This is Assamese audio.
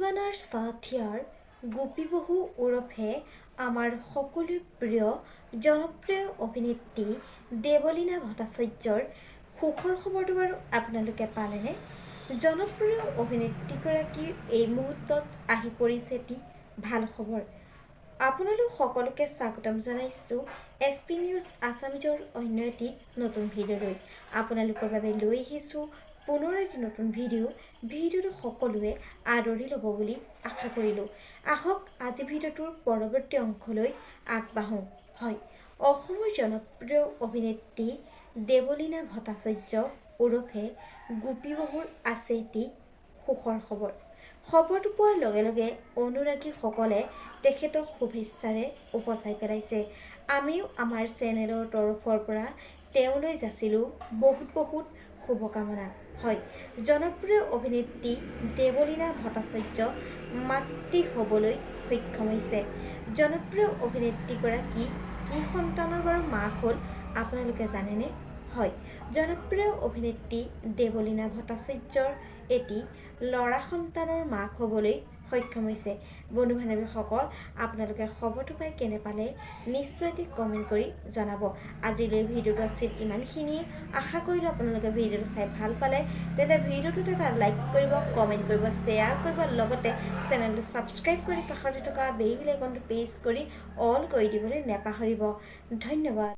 দিৱানাৰ সাথিয়াৰ গোপীবহু ওৰফে আমাৰ সকলো প্ৰিয় জনপ্ৰিয় অভিনেত্ৰী দেৱলীনা ভট্টাচাৰ্যৰ সুখৰ খবৰটো বাৰু আপোনালোকে পালেনে? জনপ্ৰিয় অভিনেত্ৰীগৰাকীৰ এই মুহূৰ্তত আহি পৰিছে এটি ভাল খবৰ। আপোনালোক সকলোকে স্বাগতম জনাইছোঁ SP নিউজ আছামিজৰ অন্য এটি নতুন ভিডিঅ'লৈ। আপোনালোকৰ বাবে লৈ আহিছোঁ পুনৰ এটি নতুন ভিডিঅ'টো সকলোৱে আদৰি ল'ব বুলি আশা কৰিলোঁ। আহক আজি ভিডিঅ'টোৰ পৰৱৰ্তী অংশলৈ আগবাঢ়োঁ। হয়, অসমৰ জনপ্ৰিয় অভিনেত্ৰী দেৱলীনা ভট্টাচাৰ্য ওৰফে গোপীবহুৰ আছে এটি সুখৰ খবৰ। খবৰটো পোৱাৰ লগে লগে অনুৰাগীসকলে তেখেতক শুভেচ্ছাৰে উপচাই পেলাইছে। আমিও আমাৰ চেনেলৰ তৰফৰ পৰা তেওঁলৈ যাচিলোঁ বহুত শুভকামনা। হয়, জনপ্ৰিয় অভিনেত্ৰী দেৱলীনা ভট্টাচাৰ্য মাতৃ হ'বলৈ সক্ষম হৈছে। জনপ্ৰিয় অভিনেত্ৰীগৰাকী কি সন্তানৰ বাৰু মাক হ'ল আপোনালোকে জানেনে? হয়, জনপ্ৰিয় অভিনেত্ৰী দেৱলীনা ভট্টাচাৰ্যৰ এটি ল'ৰা সন্তানৰ মাক হ'বলৈ সক্ষম হৈছে। বন্ধু বান্ধৱীসকল, আপোনালোকে খবৰটো পাই কেনে পালে নিশ্চয় এটি কমেণ্ট কৰি জনাব। আজিলৈ ভিডিঅ'টো আছিল ইমানখিনিয়ে। আশা কৰিলোঁ আপোনালোকে ভিডিঅ'টো চাই ভাল পালে। তেন্তে ভিডিঅ'টোত এটা লাইক কৰিব, কমেণ্ট কৰিব, শ্বেয়াৰ কৰিব, লগতে চেনেলটো ছাবস্ক্ৰাইব কৰি কাষতে থকা বেল আইকনটো প্ৰেছ কৰি অল কৰি দিবলৈ নেপাহৰিব। ধন্যবাদ।